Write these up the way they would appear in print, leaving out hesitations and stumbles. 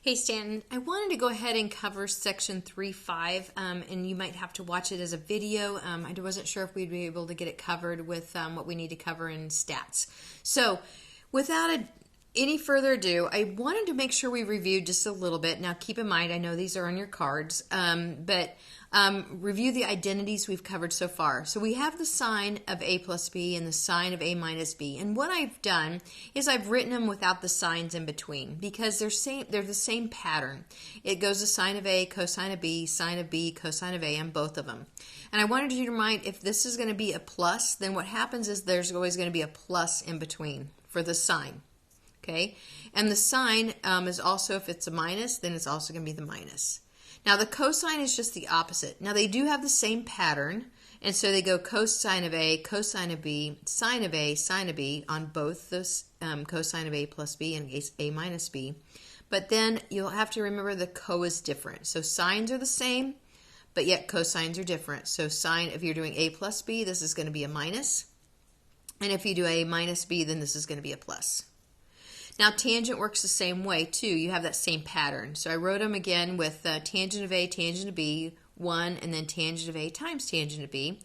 Hey Stanton, I wanted to go ahead and cover section 3.5, and you might have to watch it as a video. I wasn't sure if we'd be able to get it covered with what we need to cover in stats. So without any further ado, I wanted to make sure we reviewed just a little bit. Now keep in mind, I know these are on your cards, but review the identities we've covered so far. So we have the sign of a plus b and the sign of a minus b. And what I've done is I've written them without the signs in between because they're the same pattern. It goes to sine of a, cosine of b, sine of b, cosine of a on both of them. And I wanted you to remind, if this is going to be a plus, then what happens is there's always going to be a plus in between for the sign. Okay, and the sign is also, if it's a minus, then it's also going to be the minus. Now the cosine is just the opposite. Now they do have the same pattern, and so they go cosine of a, cosine of b, sine of a, sine of b on both the cosine of a plus b and a minus b. But then you'll have to remember the co is different. So sines are the same, but yet cosines are different. So sine, if you're doing a plus b, this is going to be a minus. And if you do a minus b, then this is going to be a plus. Now tangent works the same way too. You have that same pattern. So I wrote them again with tangent of a, tangent of b, 1, and then tangent of a times tangent of b.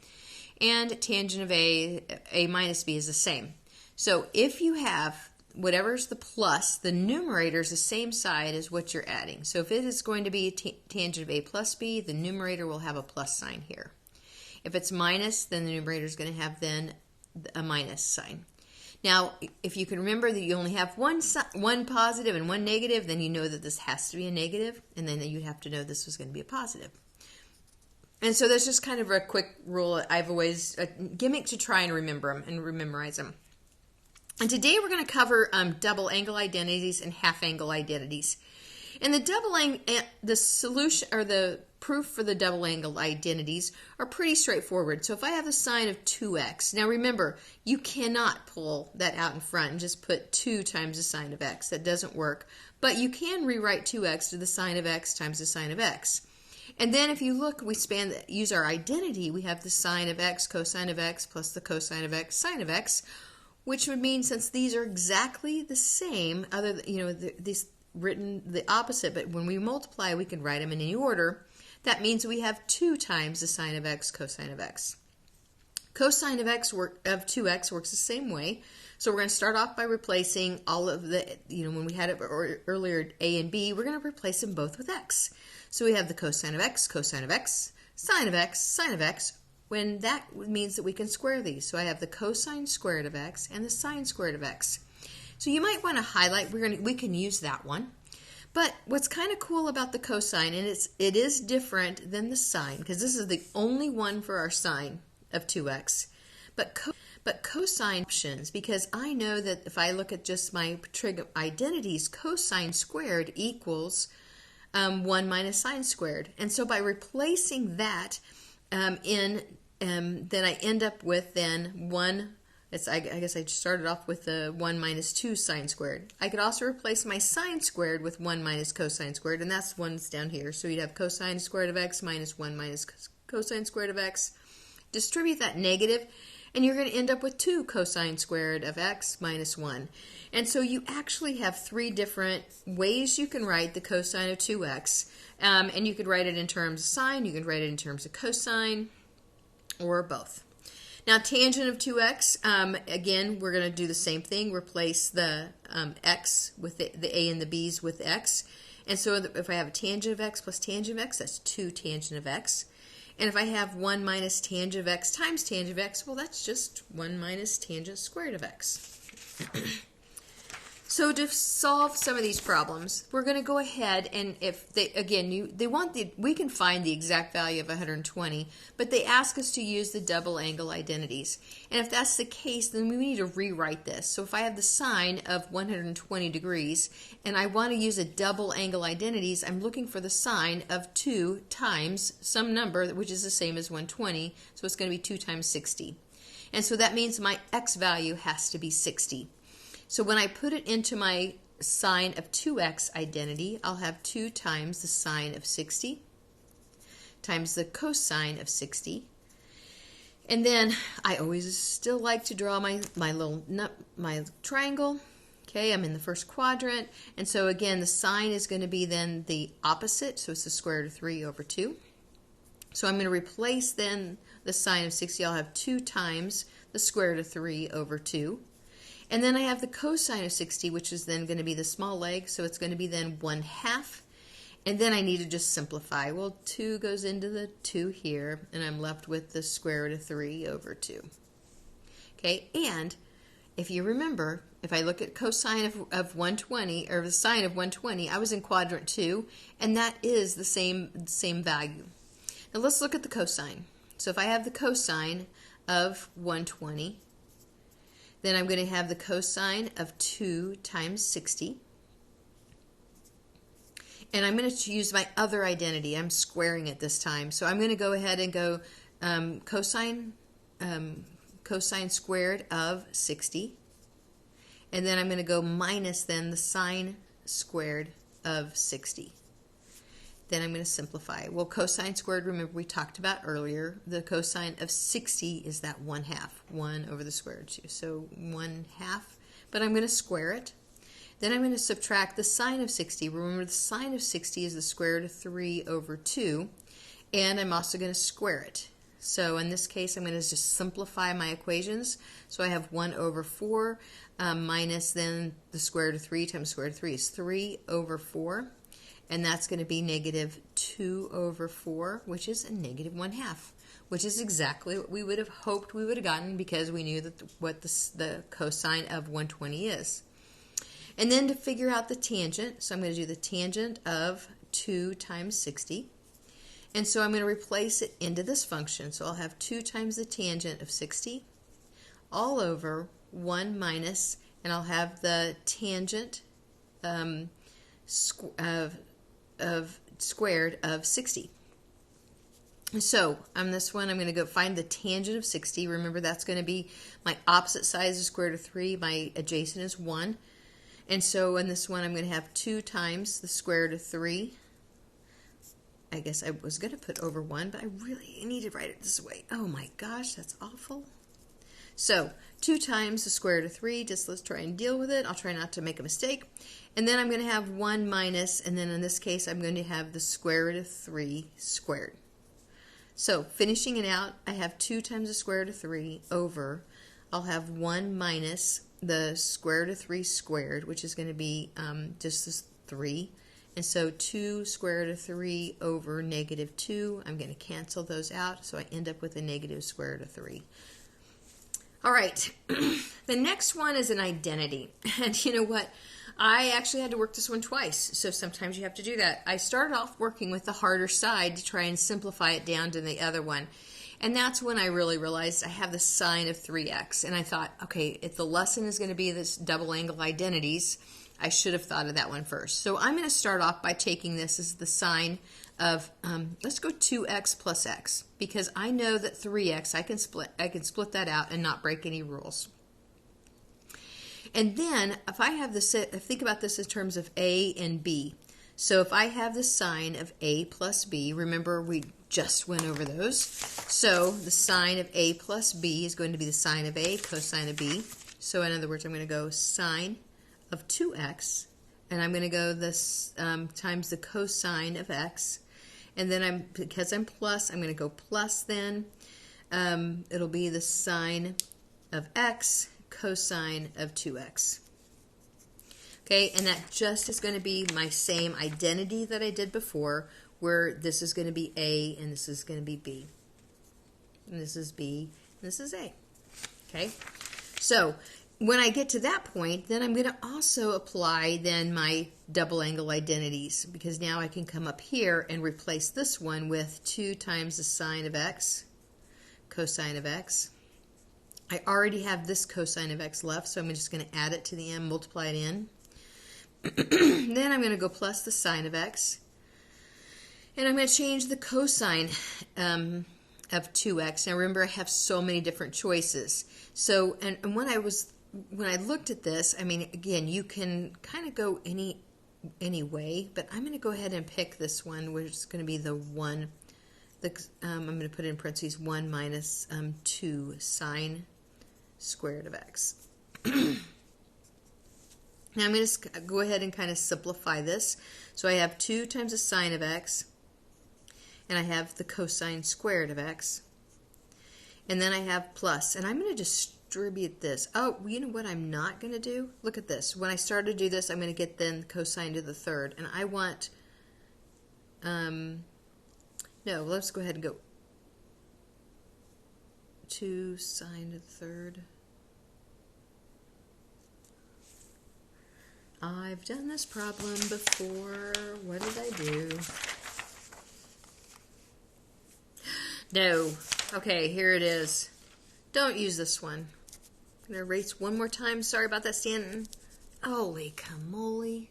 And tangent of a minus b is the same. So if you have whatever's the plus, the numerator is the same side as what you're adding. So if it is going to be tangent of a plus b, the numerator will have a plus sign here. If it's minus, then the numerator is going to have then a minus sign. Now, if you can remember that you only have one positive and one negative, then you know that this has to be a negative, and then you'd have to know this was going to be a positive. And so that's just kind of a quick rule. I've always, a gimmick to try and remember them and memorize them. And today we're going to cover double angle identities and half angle identities. And the solution, or the proof for the double angle identities, are pretty straightforward. So if I have a sine of 2x, now remember, you cannot pull that out in front and just put 2 times the sine of x. That doesn't work. But you can rewrite 2x to the sine of x times the sine of x. And then if you look, use our identity, we have the sine of x, cosine of x, plus the cosine of x, sine of x, which would mean, since these are exactly the same, these written the opposite, but when we multiply, we can write them in any order. That means we have 2 times the sine of x, cosine of x. Cosine of x of 2x works the same way. So we're going to start off by replacing all of the, when we had it earlier, a and b, we're going to replace them both with x. So we have the cosine of x, sine of x, sine of x, when that means that we can square these. So I have the cosine squared of x and the sine squared of x. So you might want to highlight, we can use that one. But what's kind of cool about the cosine, and it is different than the sine, because this is the only one for our sine of 2x. But cosine options, because I know that if I look at just my trig identities, cosine squared equals 1 minus sine squared. And so by replacing that then I end up with then 1. I guess I started off with the 1 minus 2 sine squared. I could also replace my sine squared with 1 minus cosine squared, and that's the one that's down here. So you'd have cosine squared of x minus 1 minus cosine squared of x. Distribute that negative, and you're going to end up with 2 cosine squared of x minus 1. And so you actually have 3 different ways you can write the cosine of 2x. And you could write it in terms of sine, you could write it in terms of cosine, or both. Now tangent of 2x, again, we're going to do the same thing. Replace the x with the a and the b's with x. And so if I have a tangent of x plus tangent of x, that's 2 tangent of x. And if I have 1 minus tangent of x times tangent of x, well, that's just 1 minus tangent squared of x. So to solve some of these problems, we're going to go ahead, and if we can find the exact value of 120, but they ask us to use the double angle identities. And if that's the case, then we need to rewrite this. So if I have the sine of 120 degrees, and I want to use a double angle identities, I'm looking for the sine of 2 times some number, which is the same as 120, so it's going to be 2 times 60. And so that means my x value has to be 60. So when I put it into my sine of 2x identity, I'll have 2 times the sine of 60 times the cosine of 60. And then I always still like to draw my triangle. Okay, I'm in the first quadrant, and so again, the sign is going to be then the opposite, so it's the square root of 3 over 2. So I'm going to replace then the sign of 60. I'll have 2 times the square root of 3 over 2. And then I have the cosine of 60, which is then going to be the small leg, so it's going to be then 1/2. And then I need to just simplify. Well, 2 goes into the 2 here, and I'm left with the square root of 3 over 2. Okay, and if you remember, if I look at cosine of 120, or the sine of 120, I was in quadrant 2, and that is the same value. Now let's look at the cosine. So if I have the cosine of 120, then I'm going to have the cosine of 2 times 60. And I'm going to use my other identity. I'm squaring it this time. So I'm going to go ahead and go cosine squared of 60. And then I'm going to go minus then the sine squared of 60. Then I'm going to simplify. Well, cosine squared, remember we talked about earlier, the cosine of 60 is that 1/2, 1 over the square root of 2. So 1/2, but I'm going to square it. Then I'm going to subtract the sine of 60. Remember, the sine of 60 is the square root of 3 over 2, and I'm also going to square it. So in this case, I'm going to just simplify my equations. So I have 1 over 4 minus then the square root of 3 times square root of 3 is 3 over 4. And that's going to be negative 2 over 4, which is a negative 1/2, which is exactly what we would have hoped we would have gotten because we knew that what the cosine of 120 is. And then to figure out the tangent, so I'm going to do the tangent of 2 times 60. And so I'm going to replace it into this function. So I'll have 2 times the tangent of 60 all over 1 minus, and I'll have the tangent squared of 60. So on this one, I'm going to go find the tangent of 60. Remember, that's going to be my opposite side is the square root of 3. My adjacent is 1. And so in this one, I'm going to have 2 times the square root of 3. I guess I was going to put over 1, but I really need to write it this way. Oh my gosh, that's awful. So 2 times the square root of 3, just let's try and deal with it. I'll try not to make a mistake. And then I'm going to have 1 minus, and then in this case, I'm going to have the square root of 3 squared. So finishing it out, I have 2 times the square root of 3 over, I'll have 1 minus the square root of 3 squared, which is going to be just this 3. And so 2 square root of 3 over negative 2, I'm going to cancel those out, so I end up with a negative square root of 3. All right, the next one is an identity. And you know what? I actually had to work this one twice, so sometimes you have to do that. I started off working with the harder side to try and simplify it down to the other one. And that's when I really realized I have the sine of 3x. And I thought, okay, if the lesson is going to be this double angle identities, I should have thought of that one first. So I'm going to start off by taking this as the sine of, let's go 2x plus x, because I know that 3x, I can split that out and not break any rules. And then if I have this, think about this in terms of a and b. So if I have the sine of a plus b, remember we just went over those. So the sine of a plus b is going to be the sine of a cosine of b. So in other words, I'm going to go sine of 2x, and I'm going to go this times the cosine of x. And then because I'm plus, I'm going to go plus then. It'll be the sine of x cosine of 2x. Okay, and that just is going to be my same identity that I did before, where this is going to be a and this is going to be b. And this is b and this is a. Okay, so when I get to that point, then I'm going to also apply then my double angle identities, because now I can come up here and replace this one with 2 times the sine of x cosine of x. I already have this cosine of x left, so I'm just going to add it to the end, multiply it in. Then I'm going to go plus the sine of x. And I'm going to change the cosine of 2x. Now remember, I have so many different choices. So, and when I looked at this, I mean, again, you can kind of go any way, but I'm going to go ahead and pick this one, which is going to be the 1. I'm going to put in parentheses 1 minus 2 sine squared of x. Now I'm going to go ahead and kind of simplify this. So I have 2 times the sine of x, and I have the cosine squared of x. And then I have plus, and I'm going to distribute this. Oh, you know what I'm not going to do? Look at this. When I start to do this, I'm going to get then cosine to the third. And I want, no, let's go ahead and go 2 sine to the third. I've done this problem before. What did I do? No. Okay, here it is. Don't use this one. I'm going to erase one more time. Sorry about that, Stanton. Holy camole.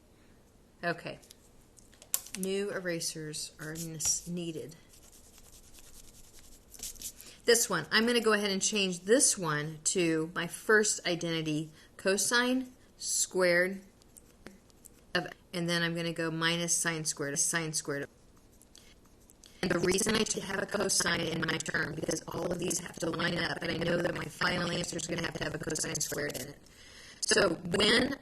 Okay. New erasers are needed. This one. I'm going to go ahead and change this one to my first identity, cosine squared of, and then I'm going to go minus sine squared of. And the reason I have a cosine in my term, because all of these have to line up, and I know that my final answer is going to have a cosine squared in it. So I'm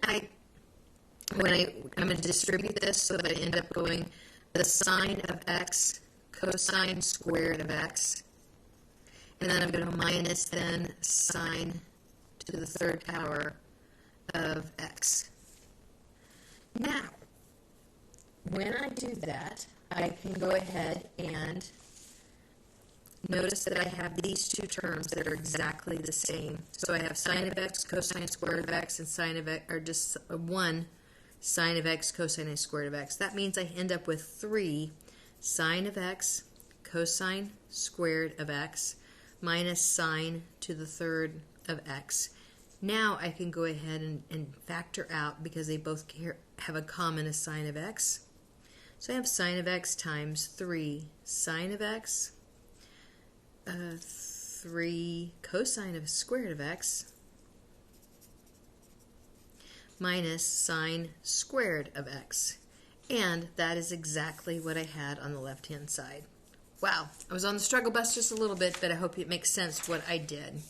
going to distribute this so that I end up going the sine of x, cosine squared of x, and then I'm going to minus then sine to the third power of x. Now, when I do that, I can go ahead and notice that I have these two terms that are exactly the same. So I have sine of x, cosine squared of x, and sine of x, or just 1 sine of x, cosine squared of x. That means I end up with 3 sine of x, cosine squared of x, minus sine to the third of x. Now I can go ahead and factor out, because they both have a common as sine of x. So I have sine of x times 3 sine of x, 3 cosine of squared of x, minus sine squared of x. And that is exactly what I had on the left-hand side. Wow, I was on the struggle bus just a little bit, but I hope it makes sense what I did.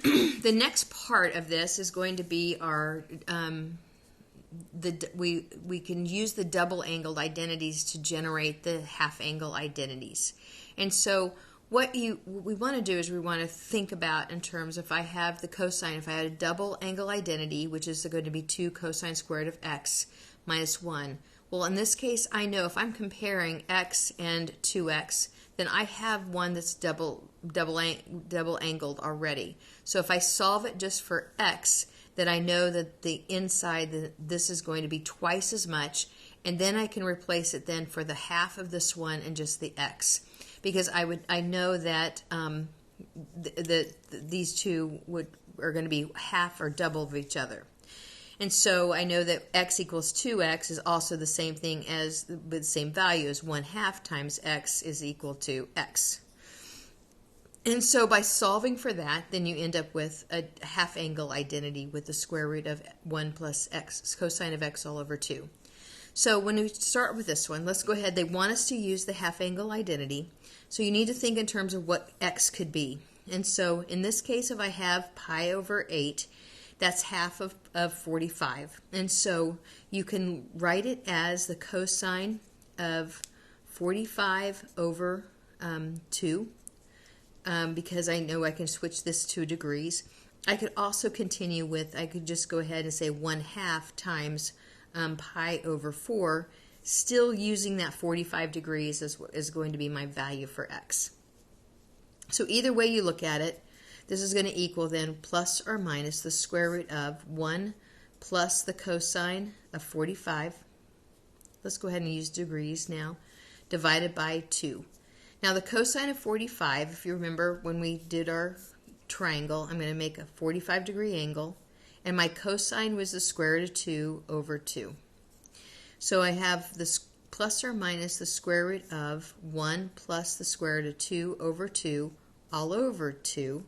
The next part of this is going to be our we can use the double angled identities to generate the half angle identities. And so what we want to do is we want to think about in terms, if I have the cosine, if I had a double angle identity, which is going to be 2 cosine squared of x minus 1. Well, in this case, I know if I'm comparing x and 2x, then I have one that's double angled already. So if I solve it just for x, then I know that the inside, this is going to be twice as much, and then I can replace it then for the half of this one and just the x, because I know that these two are going to be half or double of each other. And so I know that x equals 2x is also the same thing as, with the same value as 1/2 times x is equal to x. And so by solving for that, then you end up with a half angle identity with the square root of 1 plus x, cosine of x all over 2. So when we start with this one, let's go ahead. They want us to use the half angle identity. So you need to think in terms of what x could be. And so in this case, if I have pi over 8, that's half of 45. And so you can write it as the cosine of 45 over 2. Because I know I can switch this to degrees. I could also continue with, I could just go ahead and say 1/2 times pi over 4, still using that 45 degrees is going to be my value for x. So either way you look at it, this is going to equal then plus or minus the square root of 1 plus the cosine of 45. Let's go ahead and use degrees now, divided by 2. Now the cosine of 45, if you remember when we did our triangle, I'm going to make a 45 degree angle, and my cosine was the square root of 2 over 2. So I have this plus or minus the square root of 1 plus the square root of 2 over 2 all over 2,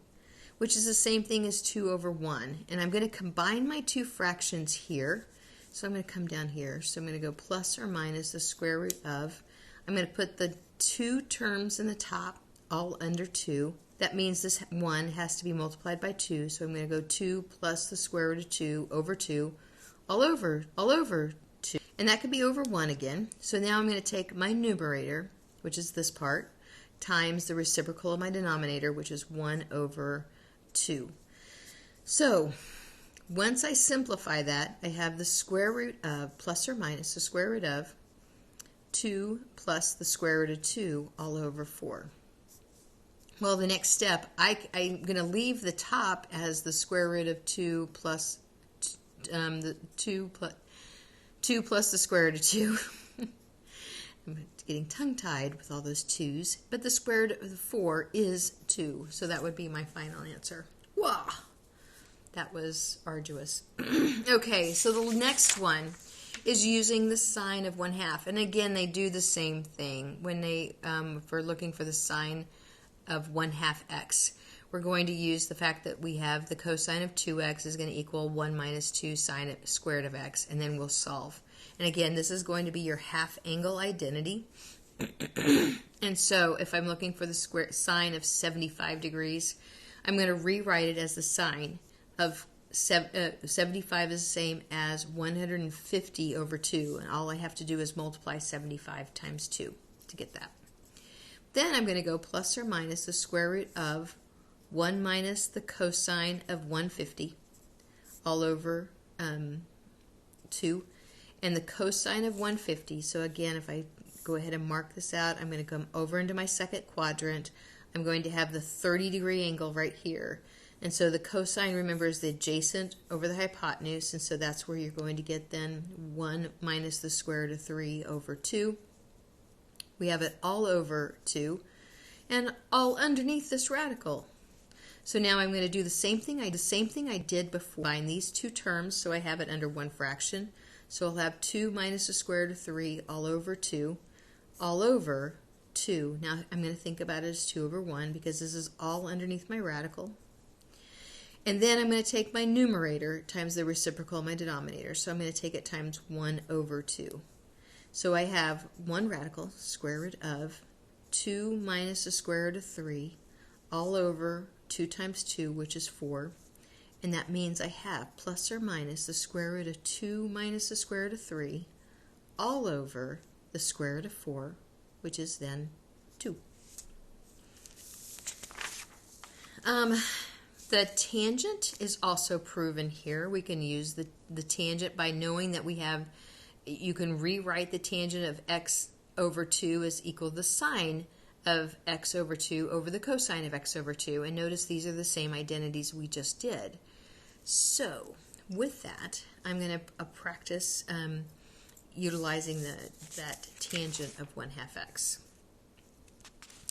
which is the same thing as 2 over 1. And I'm going to combine my two fractions here. So I'm going to come down here. So I'm going to go plus or minus the square root of, I'm going to put the 2 terms in the top all under 2, that means this 1 has to be multiplied by 2. So I'm going to go 2 plus the square root of 2 over 2 all over 2. And that could be over 1 again. So now I'm going to take my numerator, which is this part, times the reciprocal of my denominator, which is 1 over 2. So once I simplify that, I have the square root of, plus or minus the square root of 2 plus the square root of 2 all over 4. Well, the next step, I'm going to leave the top as the square root of 2 plus the 2 plus the square root of 2. I'm getting tongue-tied with all those 2's, but the square root of 4 is 2, so that would be my final answer. Wow, that was arduous. Okay, so the next one is using the sign of 1/2, and again, they do the same thing when they, if we're looking for the sign of 1/2 x. We're going to use the fact that we have the cosine of 2x is going to equal 1 minus 2 sine squared of x, and then we'll solve. And again, this is going to be your half angle identity. And so if I'm looking for the sine of 75 degrees, I'm going to rewrite it as the sine of 75 is the same as 150 over 2, and all I have to do is multiply 75 times 2 to get that. Then I'm going to go plus or minus the square root of 1 minus the cosine of 150 all over 2, and the cosine of 150. So again, if I go ahead and mark this out, I'm going to come over into my second quadrant. I'm going to have the 30-degree angle right here. And so the cosine, remember, is the adjacent over the hypotenuse, and so that's where you're going to get then 1 minus the square root of 3 over 2. We have it all over 2, and all underneath this radical. So now I'm going to do the same thing I did before. Combine these two terms so I have it under one fraction. So I'll have 2 minus the square root of 3 all over 2, all over 2. Now I'm going to think about it as 2 over 1 because this is all underneath my radical. And then I'm going to take my numerator times the reciprocal of my denominator. So I'm going to take it times 1 over 2. So I have one radical, square root of 2 minus the square root of 3 all over 2 times 2, which is 4. And that means I have plus or minus the square root of 2 minus the square root of 3 all over the square root of 4, which is then 2. The tangent is also proven here. We can use the tangent by knowing that we have, you can rewrite the tangent of x over 2 as equal to the sine of x over 2 over the cosine of x over 2. And notice these are the same identities we just did. So with that, I'm going to practice utilizing that tangent of 1/2 x.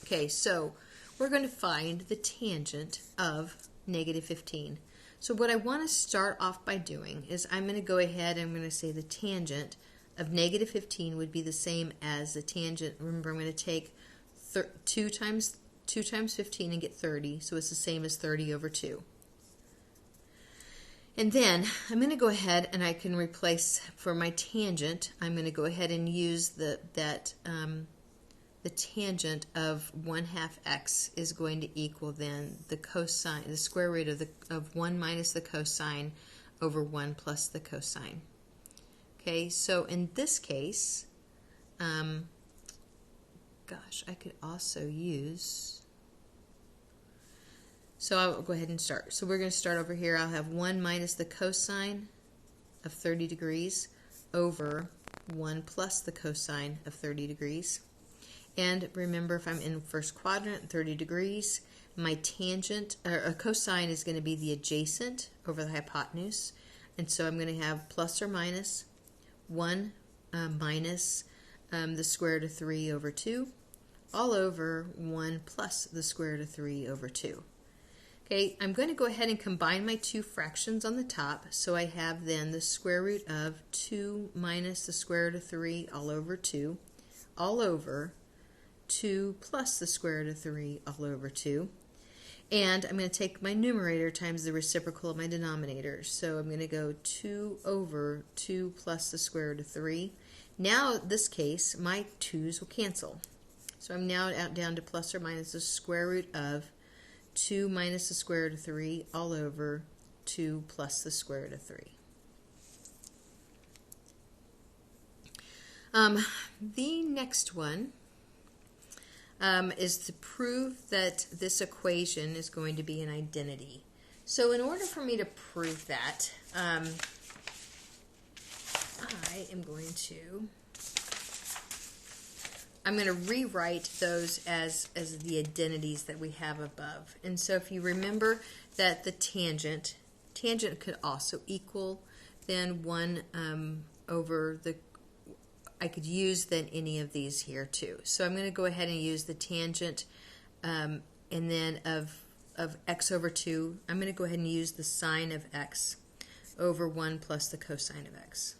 Okay, so we're going to find the tangent of negative 15. So what I want to start off by doing is I'm going to go ahead and I'm going to say the tangent of negative 15 would be the same as the tangent. Remember, I'm going to take 2 times 15 and get 30, so it's the same as 30 over 2. And then I'm going to go ahead and I can replace, for my tangent, I'm going to go ahead and use the tangent of 1/2 x is going to equal then the cosine, the square root of 1 minus the cosine over 1 plus the cosine. Okay, so in this case, gosh, I could also use, so I'll go ahead and start. So we're going to start over here. I'll have 1 minus the cosine of 30 degrees over 1 plus the cosine of 30 degrees. And remember, if I'm in first quadrant, 30 degrees, my tangent, or a cosine is going to be the adjacent over the hypotenuse. And so I'm going to have plus or minus 1 minus the square root of 3 over 2, all over 1 plus the square root of 3 over 2. Okay, I'm going to go ahead and combine my two fractions on the top. So I have then the square root of 2 minus the square root of 3 all over 2, all over 2 plus the square root of 3 all over 2. And I'm going to take my numerator times the reciprocal of my denominator. So I'm going to go 2 over 2 plus the square root of 3. Now, in this case, my 2's will cancel. So I'm now down to plus or minus the square root of 2 minus the square root of 3 all over 2 plus the square root of 3. The next one is to prove that this equation is going to be an identity. So in order for me to prove that, I am going to rewrite those as the identities that we have above. And so if you remember that the tangent could also equal then 1 over the, I could use then any of these here too. So I'm going to go ahead and use the tangent and then of x over 2, I'm going to go ahead and use the sine of x over 1 plus the cosine of x.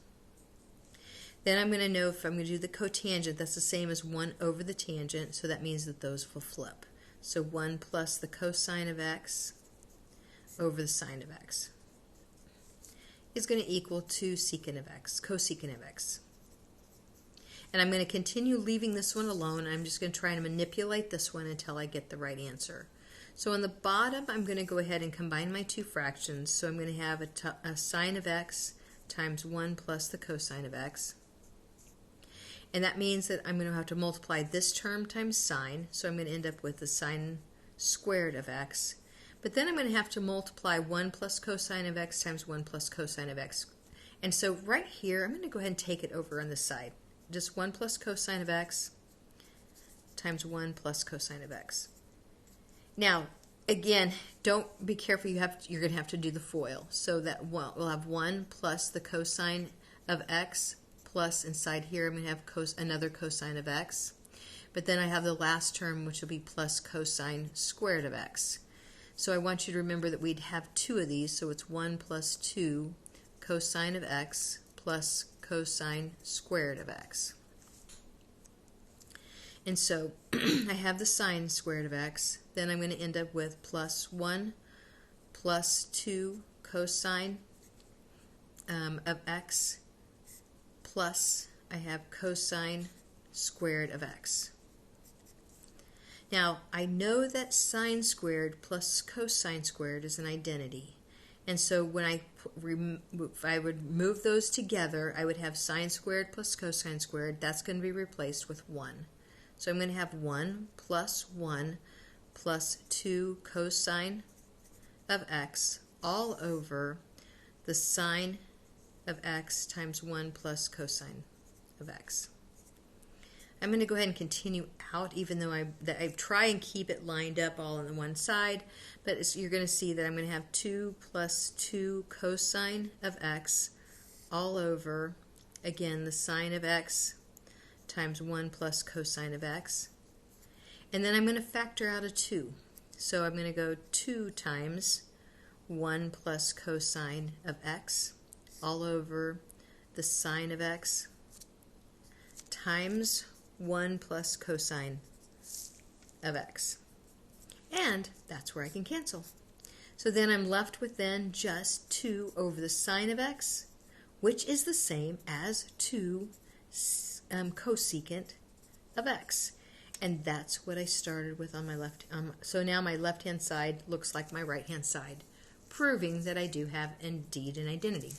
Then I'm going to know if I'm going to do the cotangent, that's the same as 1 over the tangent, so that means that those will flip. So 1 plus the cosine of x over the sine of x is going to equal 2 secant of x, cosecant of x. And I'm going to continue leaving this one alone. I'm just going to try and manipulate this one until I get the right answer. So on the bottom, I'm going to go ahead and combine my two fractions. So I'm going to have a sine of x times 1 plus the cosine of x. And that means that I'm going to have to multiply this term times sine. So I'm going to end up with the sine squared of x. But then I'm going to have to multiply 1 plus cosine of x times 1 plus cosine of x. And so right here, I'm going to go ahead and take it over on the side. Just 1 plus cosine of x times 1 plus cosine of x. Now, again, don't be careful. You're going to have to do the FOIL. So that we'll have 1 plus the cosine of x plus inside here I'm going to have another cosine of x. But then I have the last term, which will be plus cosine squared of x. So I want you to remember that we'd have 2 of these. So it's 1 plus 2 cosine of x plus cosine squared of x. And so I have the sine squared of x. Then I'm going to end up with plus 1 plus 2 cosine of x plus I have cosine squared of x. Now I know that sine squared plus cosine squared is an identity. And so when if I would move those together, I would have sine squared plus cosine squared. That's going to be replaced with 1. So I'm going to have 1 plus 2 cosine of x all over the sine of x times 1 plus cosine of x. I'm going to go ahead and continue out, even though I try and keep it lined up all on the one side, but you're going to see that I'm going to have 2 plus 2 cosine of x all over, again, the sine of x times 1 plus cosine of x. And then I'm going to factor out a 2. So I'm going to go 2 times 1 plus cosine of x all over the sine of x times 1 plus cosine of x. And that's where I can cancel. So then I'm left with then just 2 over the sine of x, which is the same as 2 cosecant of x. And that's what I started with on my left. So now my left-hand side looks like my right-hand side, proving that I do have indeed an identity.